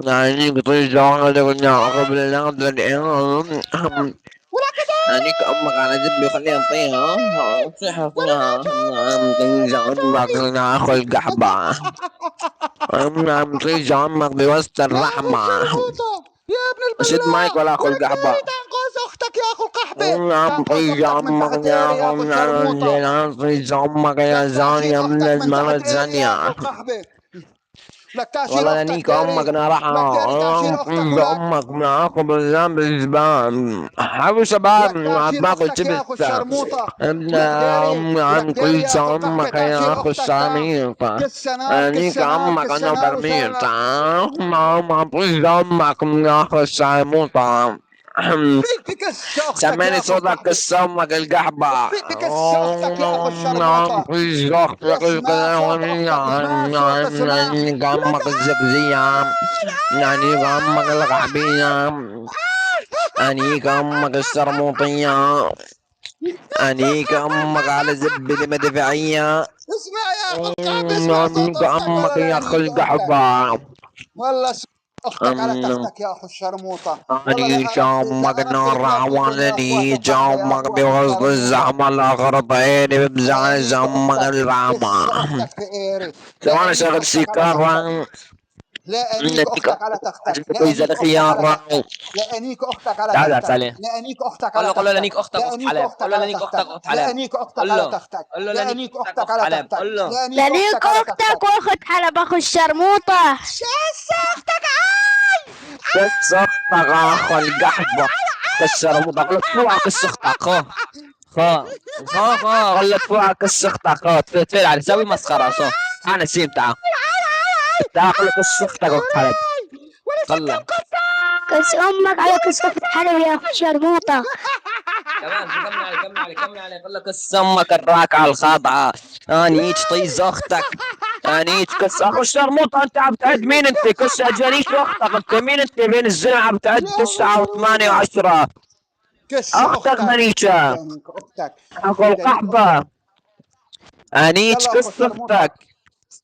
يعني قطيع جوال قلنا قبل الأرض ولك يعني كأمك على جنبي خليها نطيها. صيحة فيها. نعم تيجي عمك ناخذ القحبة. نعم تيجي عمك بوسط يا ابو الرحمة. الشرموطة يا ابن شد البلاع. مايك ولا أخذ ولك القحبة. داري تنقص اختك يا اخو القحبة. نعم تنقص تيجي اختك من عمك تحت عيري يا اخو الشرموطة. نعم تيجي عمك يا لك زانية تاشير من اختك من المرة تحت عيري يا اخو الزانية. القحبة. لك تاشير والله اختك لانيك امك داري. انا راح لك داري تاشير اختك ولك. امك معاكم بالذنب الزبان. حبوا شباب لك تاشير باكل اختك يا اخو شبس. الشرموطة. ابن ولك داري. ولك عن داري كل يا اخو القحبة امك يا تاشير اخو اختك تا. السامير. كالسنار انيك كالسنار امك انا كالسنار برميل. وسنار. ما طيز امك يا اخو الساموطة. فيك كس اختك سمعني يا اخو صوتك القحبة. قسمك القحبة. فيك كس اختك يا اخو الشرموطة. طيز اختك اسمع صوت اختك. اسمع صوت اسمع. امك الزقزية. يعني امك القحبية. انيك امك السرموطية. انيك امك على زبدة مدفعية. اسمع يا اخو القحبة. اسمع صوت اختك امك ولا لا يا يعنيك خلق اختك. حبة. والله اختك على تختك يا اخو الشرموطه. والله أني لا جامك ارقد نار بياكلكم يا عوالني اخوات القحبه يا جامك اخوات بوسط الشرموطه. الزحمة الأغربين بمزع لانيك زمك اختك كس البعمة. اختك في ايري. سواء لانيك شغل اختك على تختك. سيكارا لانيك إنك اختك على تختك. عجبك ويزا لانيك اختك على الخيار. تختك. لانيك اختك على تعال تختك. تعال. لانيك اختك قول على له قول له تختك. لانيك اختك اخت لانيك حلال، قول اختك له على لانيك اختك تختك. اخت حلال. لانيك اختك قول على له تختك. قول له لانيك لانيك اختك اختك اخت على حلال، تختك. قول له. لانيك لأنيك اختك على أختك تختك. وأخت حلب أخو الشرموطة. كس اختك عاي. كس أختك أخو القحبة. كسر مضغلط فوق كس أختك خا غلط فوق كس أختك تفعل على سوي مسخرة أنا سيم تعال تعال كس أختك أخت حلب. قل كس أمك على كس أخت حلب يا أخو الشرموطة. كمان كمل عليه كمل عليه كمل عليه، قول له كس سمك الراك على الخاضعة. انيش طيز اختك. انيش كس اخو الشرموطة. انت عم تعد مين انت؟ كس اجانيش اختك. انت مين انت بين الزلمة عم تعد يا 9 و8 و10. كس اختك اختك. غنيشة. بدانيك اختك. اخو بدانيك اختك. القحبة. انيش يلا اخو كس الشرموطه. اختك.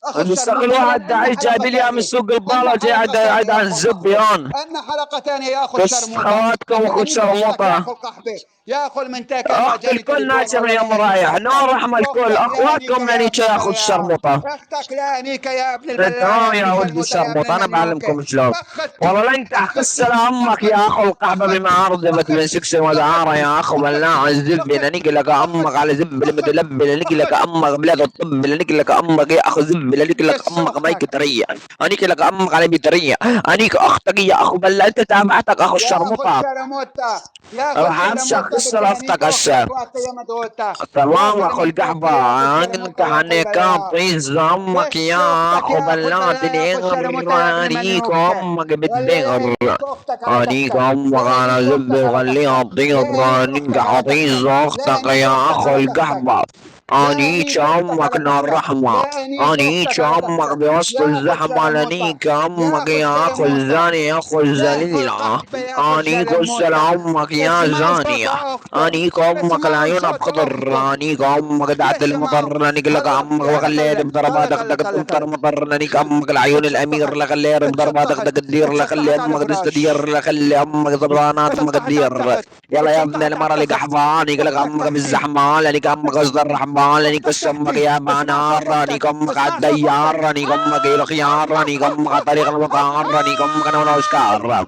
اخو المستقل الشرموطه اذا واحد عندنا داعي حلقه جايب لي من ثانيه. سوق عندنا البالة جاي حلقه ثانيه عند يا عن اخو القحبه. الزبيان. عندنا حلقه ثانيه يا اخو كس الشرموطه. خواتكم اخو بدانيك اختك يا الشرموطة. اخو القحبه. يا اخو المنتاكه اخت المعجني الكل تليفون. ناشر والله يا لا يهنيك مرايح اختك. نور رحم الكل. اختك لا يهنيك اخواتكم يا ابن نانيشا يا اخو البلايا. الشرموطة. اختك لا يهنيك يا ابن البلايا يا تمام ابن يا ولد الشرموطه يا ابن الشرموط انا المنيوكه. بعلمكم شلون. اخت. والله لن اخت. تحكس امك يا اخو القحبه اخت. بما عرض من سكس ودعاره يا اخو بلاع الزب اخت. لنقلك اخت. امك على زب المدلب لنقلك اخت. امك بلاد الطب لنقلك امك يا اخو زب لنقلك كس امك مايك اختك. تريه. انيك لك امك على بطريه. انيك اختك يا اخو بلا انت تابعتك اخو يا اخو الشرموطه. الشرموطه. يا اخو راح امشي الشرموطه اخس بدي رفتك اهنيك اختك هسه. وقت يا مدوته. يا تمام اخو اخو المنتكه القحبه يا اخو عنك الشرموطه يا اخو حنيكان البلايا. طيز امك كس يا اختك اخو يا اخو بلاد البلايا يا اخو الانغر الشرموطه يا ابن وانيك المنيوكه. امك ولا لا بالدغر. يهنيك اختك على انيك تختك. امك لا على يهنيك زب اختك على وخليها تختك. لا تطير يهنيك انك اختك على حطيز تختك. لا اختك يهنيك يا اختك اخو على تختك. القحبه. لا انيك انيك اختك امك على نار تختك. رحمه. لا انيك انيك اختك على امك تختك. بوسط يا اخو الزحمه الشرموطه. لنيك يا امك اخو يا اخو الشرموطه. الزاني يا اخو يا اخو الذليله. القحبه يا اخو انيك الشرموطه. امك يا اسمعي زانيه. صوت اختك. انيك امك اسمعي العيون صوت بخضر. اختك. انيك امك دعت اسمعوا. المطر لنيك لك هلا امك هلا وخليت خلي بضرباتك خلي دق خلي تمطر خلي. مطر لنيك امك العيون الامير اتشطحت. لخليها بضرباتك اتشطحت. دق الدير لخلي اتشطحت على امك دست دير الفراش. لخلي امك ضربانات امك اتشطحت على الدير. تحت. يلا يا ابن اتشطحت على المرة اللي تحت. قحبان لك اختك امك تحتي. بالزحمان لنيك امك اختك. قصد الرحمن لنيك اختك امك تحتي. يا اسمع صوت بنار اختك. لنيك امك على اسمع صوت اختك. الديار لنيك امك الخيار لنيك امك على طريق المطار لنيك امك انا ونوسكار.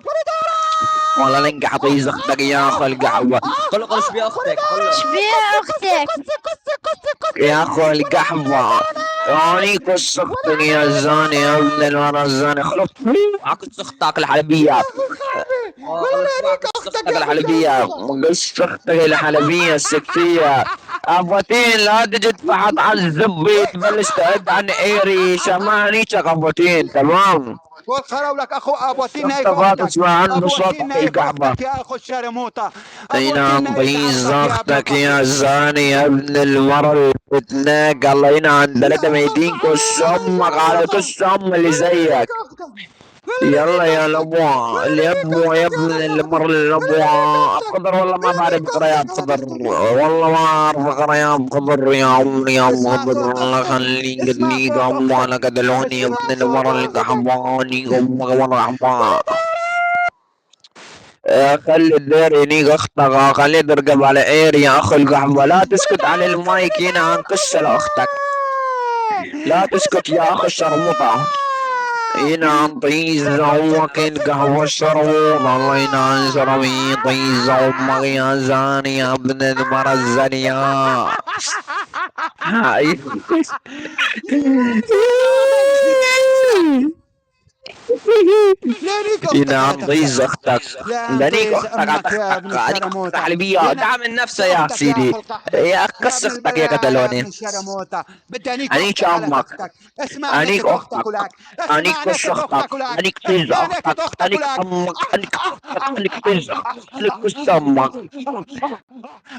والله لنقح طيز اختك يا اخو القحبة. قول له قول له شو بيها اختك، قول له. شبيه أختك؟ يا اخو القحبة. يعني كس اختك يا زاني يا ابن المرة الزاني خلص. كس اختك الحلبية. اه ولا قول له لا شو بيها يهنيك قصة اختك اختك يا اخو اختك. الحلبية. الشرموطه. قص اختك الحلبية السكسية. ابوتين لا تجي تفحط على الزبي تبلش تعد عن ايري شماني ابوتين تمام. والخرا لك اخو ابوتين نايف اختفى اختك. تسمع عن بصوت ابوتين اخي نايف القحبة. اختك يا اخو الشرموطه. ابوتين اينام نايف بيز عرضك يا ابن اختك يا القحبه. زاني يا ابن المرة اللي بتناك الله ينعم ثلاثة ميتين كس يا اخو امك على الشرموطه. كس ام اللي ولا لا يهنيك زيك. اختك. ولا لا يلا يهنيك يا اختك. لبوا ولا لا اللي يهنيك يبوا يا اختك يا ابن اخو القحبه. المر ولا لا يهنيك الابوا اختك. بقدر والله لا ما بعرف يهنيك اقرا يا اختك على بقدر تختك يا اخو والله ما الشرموطه. اعرف اقرا يا بقدر يا عمري يا اسمع بقدر صوت الله اختك. خليك اسمع لي صوت قم اختك. وانا قدلوني يا اسمع ابن صوت المر اللي اختك. قحباني قم وانا رحمة. خلي الدير ينيق اختك خلي ترقب على عير يا اخو القحبة لا تسكت على المايك هنا انكش لاختك. لا تسكت يا اخو الشرموطة. هنا طيز امك القهوة الشرموط الله ينعم شرمي طيز امك يا زاني يا ابن المرة الزانية. هاي. لانيك اختك على ينام تختك. طيز اختك. لان لانيك طيز اختك على امك يا تختك ابن هذيك اختك الشرموطه. حلبية لان دعم النفس يا اختك يا سيدي. اخو القحبه. يا يا كس ابن اختك يا البلايا يا ابن قتلوني. الشرموطه. بدي انيك انيك اختك على امك. تختك. اسمع انيك نكت اختك اختك. ولك. انيك اسمع كس نكت اختك. اختك ولك. انيك تيز اسمع اختك. نكت اختك انيك ولك. امك. انيك اختك. انيك تيز اختك. انيك كس امك.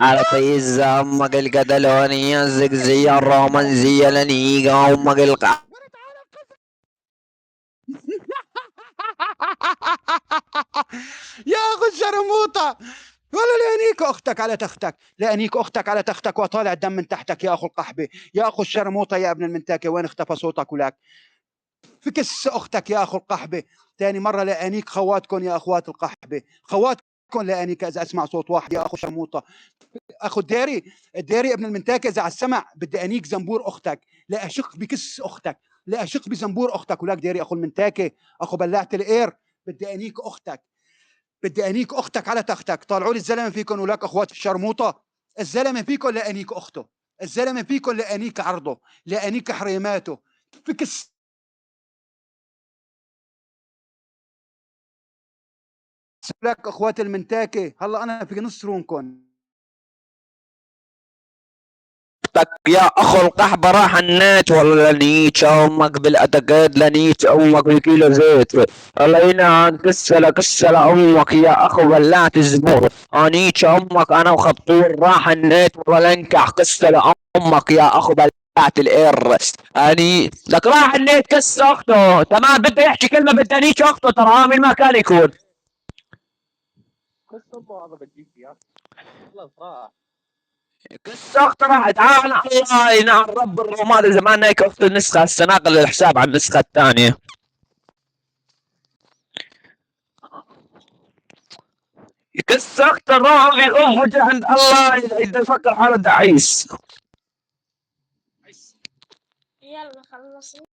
على طيز امك القتلوني الزقزية الرومانزية لنيقة امك القع. يا اخو الشرموطه. ولا لانيك اختك على تختك. لانيك اختك على تختك وطالع الدم من تحتك يا اخو القحبه. يا اخو الشرموطه يا ابن المنتاكه وين اختفى صوتك ولك. فكس اختك يا اخو القحبه. ثاني مرة لأنيك خواتكم يا أخوات القحبة، خواتكم لأنيك إذا أسمع صوت واحد يا أخو شرموطة. أخو الديري ابن المنتاكة، إذا على السمع بدي أنيك زنبور أختك، لا أشق بكس أختك، لا أشق بزنبور أختك. ولك ديري أخو المنتاكة، أخو بلاعة القير، بدي أنيك أختك، بدي أنيك أختك على تختك. طالعوا لي الزلمة فيكم، ولك أخوات الشرموطة، الزلمة فيكم لأنيك أخته، الزلمة فيكم لأنيك عرضه، لأنيك حريماته. بكس لك اخوات المنتاكه، هلا انا في نص رومكم. يا اخو القحبه راح النت والله لنيت امك بالاعتقاد، لنيت امك بكيلو زيت. الله ينعم كسله امك يا اخو بلعت الزبور. انيت امك انا وخبطور راح النت والله لنكح كسله امك يا اخو بلعت القر. اني لك راح النت كس اخته تمام، بده يحكي كلمه بده انيك اخته ترى من ما كان يكون. قصة راحت تعال الله ينعم رب الرماد زمان هيك اخت النسخة هسه ناقل الحساب على النسخة الثانية. قصة اخت الروح في ام عند الله اذا يفكر حاله دعيس. يلا خلصنا.